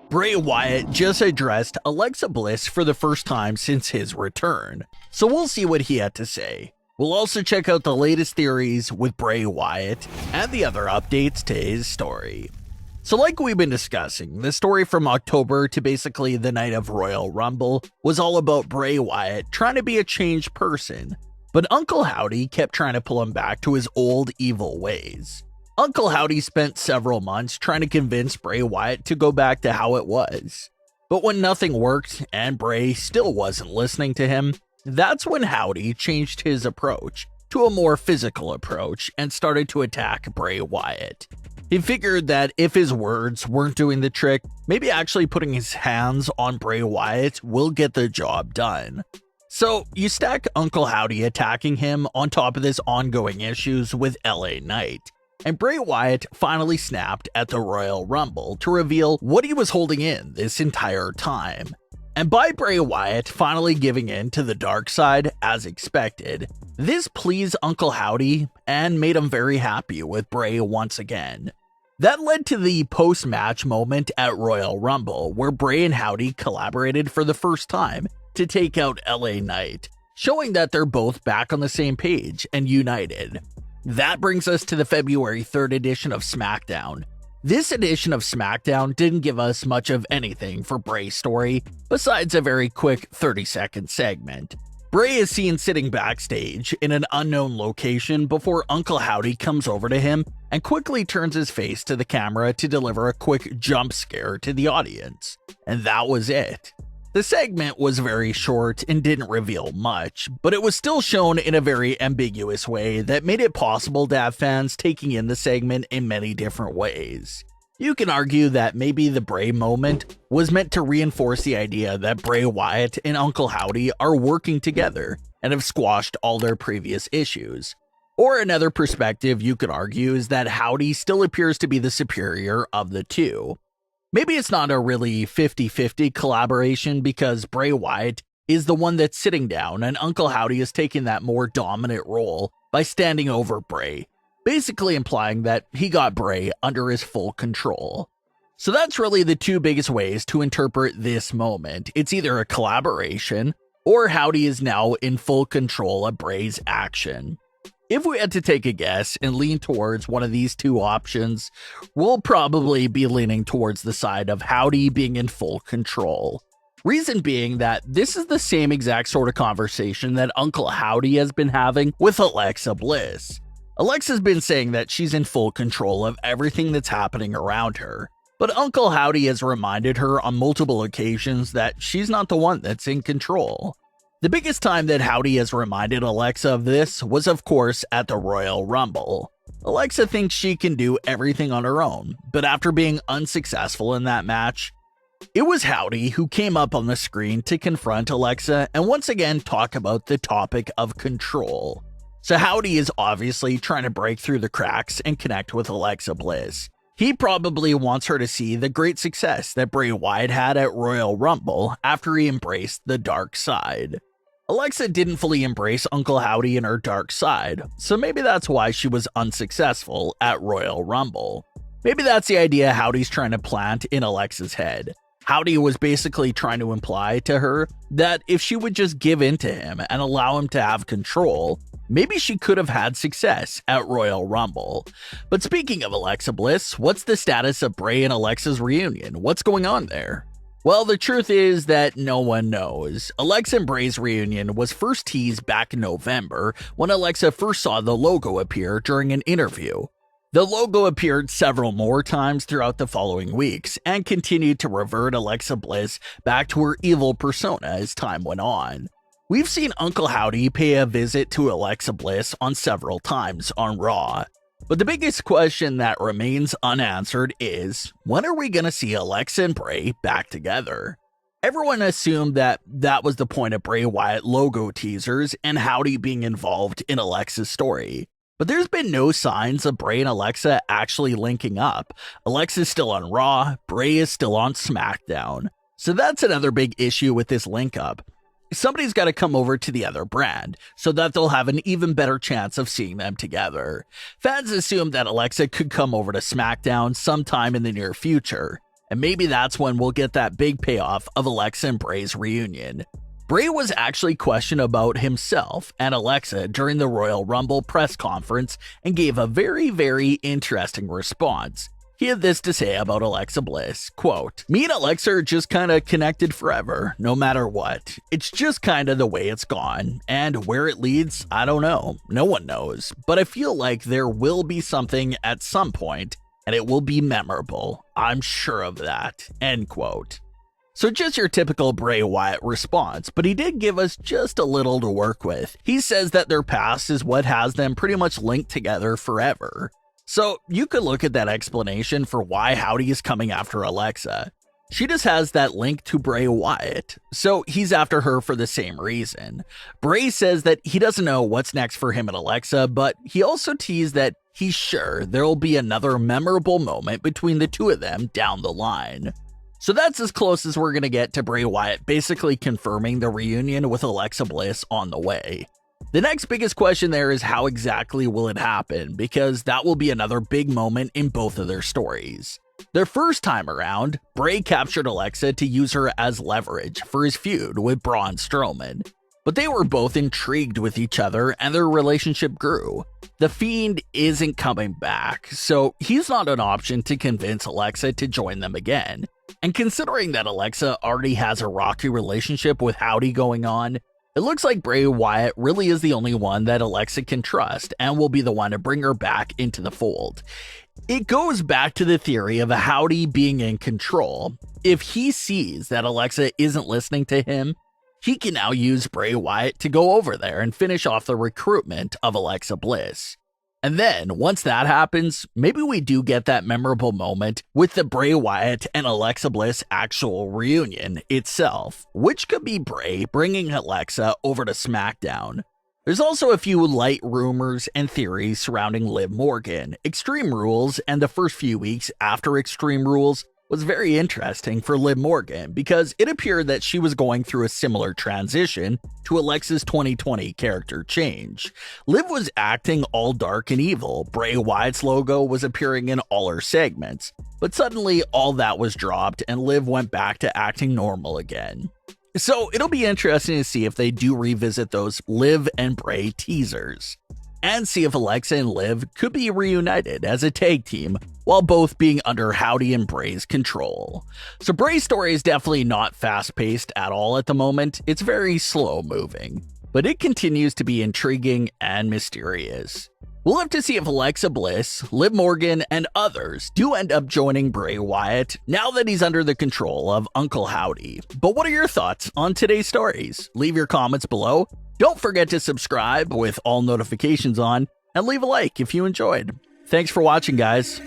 Bray Wyatt just addressed Alexa Bliss for the first time since his return, so we'll see what he had to say. We'll also check out the latest theories with Bray Wyatt and the other updates to his story. So like we've been discussing, the story from October to basically the night of Royal Rumble was all about Bray Wyatt trying to be a changed person, but Uncle Howdy kept trying to pull him back to his old evil ways. Uncle Howdy spent several months trying to convince Bray Wyatt to go back to how it was. But when nothing worked and Bray still wasn't listening to him, that's when Howdy changed his approach to a more physical approach and started to attack Bray Wyatt. He figured that if his words weren't doing the trick, maybe actually putting his hands on Bray Wyatt will get the job done. So you stack Uncle Howdy attacking him on top of this ongoing issues with LA Knight. And Bray Wyatt finally snapped at the Royal Rumble to reveal what he was holding in this entire time. And by Bray Wyatt finally giving in to the dark side as expected, this pleased Uncle Howdy and made him very happy with Bray once again. That led to the post-match moment at Royal Rumble where Bray and Howdy collaborated for the first time to take out LA Knight, showing that they're both back on the same page and united. That brings us to the February 3rd edition of SmackDown. This edition of SmackDown didn't give us much of anything for Bray's story, besides a very quick 30-second segment. Bray is seen sitting backstage in an unknown location before Uncle Howdy comes over to him and quickly turns his face to the camera to deliver a quick jump scare to the audience. And that was it. The segment was very short and didn't reveal much, but it was still shown in a very ambiguous way that made it possible to have fans taking in the segment in many different ways. You can argue that maybe the Bray moment was meant to reinforce the idea that Bray Wyatt and Uncle Howdy are working together and have squashed all their previous issues. Or another perspective you could argue is that Howdy still appears to be the superior of the two. Maybe it's not a really 50-50 collaboration because Bray Wyatt is the one that's sitting down and Uncle Howdy is taking that more dominant role by standing over Bray, basically implying that he got Bray under his full control. So that's really the two biggest ways to interpret this moment. It's either a collaboration or Howdy is now in full control of Bray's action. If we had to take a guess and lean towards one of these two options, we'll probably be leaning towards the side of Howdy being in full control. Reason being that this is the same exact sort of conversation that Uncle Howdy has been having with Alexa Bliss. Alexa's been saying that she's in full control of everything that's happening around her, but Uncle Howdy has reminded her on multiple occasions that she's not the one that's in control. The biggest time that Howdy has reminded Alexa of this was of course at the Royal Rumble. Alexa thinks she can do everything on her own, but after being unsuccessful in that match, it was Howdy who came up on the screen to confront Alexa and once again talk about the topic of control. So Howdy is obviously trying to break through the cracks and connect with Alexa Bliss. He probably wants her to see the great success that Bray Wyatt had at Royal Rumble after he embraced the dark side. Alexa didn't fully embrace Uncle Howdy and her dark side, so maybe that's why she was unsuccessful at Royal Rumble. Maybe that's the idea Howdy's trying to plant in Alexa's head. Howdy was basically trying to imply to her that if she would just give in to him and allow him to have control, maybe she could have had success at Royal Rumble. But speaking of Alexa Bliss, what's the status of Bray and Alexa's reunion? What's going on there? Well, the truth is that no one knows. Alexa and Bray's reunion was first teased back in November when Alexa first saw the logo appear during an interview. The logo appeared several more times throughout the following weeks and continued to revert Alexa Bliss back to her evil persona as time went on. We've seen Uncle Howdy pay a visit to Alexa Bliss on several times on Raw. But the biggest question that remains unanswered is, when are we going to see Alexa and Bray back together? Everyone assumed that that was the point of Bray Wyatt logo teasers and Howdy being involved in Alexa's story. But there's been no signs of Bray and Alexa actually linking up. Alexa's still on Raw, Bray is still on SmackDown. So that's another big issue with this link up. Somebody's got to come over to the other brand so that they'll have an even better chance of seeing them together. Fans assume that Alexa could come over to SmackDown sometime in the near future, and maybe that's when we'll get that big payoff of Alexa and Bray's reunion. Bray was actually questioned about himself and Alexa during the Royal Rumble press conference and gave a very interesting response. He had this to say about Alexa Bliss, quote, "Me and Alexa are just kinda connected forever, no matter what. It's just kinda the way it's gone, and where it leads, I don't know. No one knows. But I feel like there will be something at some point, and it will be memorable. I'm sure of that." End quote. So just your typical Bray Wyatt response, but he did give us just a little to work with. He says that their past is what has them pretty much linked together forever. So you could look at that explanation for why Howdy is coming after Alexa. She just has that link to Bray Wyatt, so he's after her for the same reason. Bray says that he doesn't know what's next for him and Alexa, but he also teased that he's sure there'll be another memorable moment between the two of them down the line. So that's as close as we're going to get to Bray Wyatt basically confirming the reunion with Alexa Bliss on the way. The next biggest question there is how exactly will it happen, because that will be another big moment in both of their stories. Their first time around, Bray captured Alexa to use her as leverage for his feud with Braun Strowman. But they were both intrigued with each other and their relationship grew. The Fiend isn't coming back, so he's not an option to convince Alexa to join them again. And considering that Alexa already has a rocky relationship with Howdy going on, it looks like Bray Wyatt really is the only one that Alexa can trust and will be the one to bring her back into the fold. It goes back to the theory of a Howdy being in control. If he sees that Alexa isn't listening to him, he can now use Bray Wyatt to go over there and finish off the recruitment of Alexa Bliss. And then, once that happens, maybe we do get that memorable moment with the Bray Wyatt and Alexa Bliss actual reunion itself, which could be Bray bringing Alexa over to SmackDown. There's also a few light rumors and theories surrounding Liv Morgan. Extreme Rules and the first few weeks after Extreme Rules was very interesting for Liv Morgan because it appeared that she was going through a similar transition to Alexa's 2020 character change. Liv was acting all dark and evil. Bray Wyatt's logo was appearing in all her segments, but suddenly all that was dropped and Liv went back to acting normal again. So it'll be interesting to see if they do revisit those Liv and Bray teasers, and see if Alexa and Liv could be reunited as a tag team while both being under Howdy and Bray's control. So Bray's story is definitely not fast-paced at all at the moment, it's very slow-moving, but it continues to be intriguing and mysterious. We'll have to see if Alexa Bliss, Liv Morgan, and others do end up joining Bray Wyatt now that he's under the control of Uncle Howdy. But what are your thoughts on today's stories? Leave your comments below. Don't forget to subscribe with all notifications on, and leave a like if you enjoyed. Thanks for watching, guys.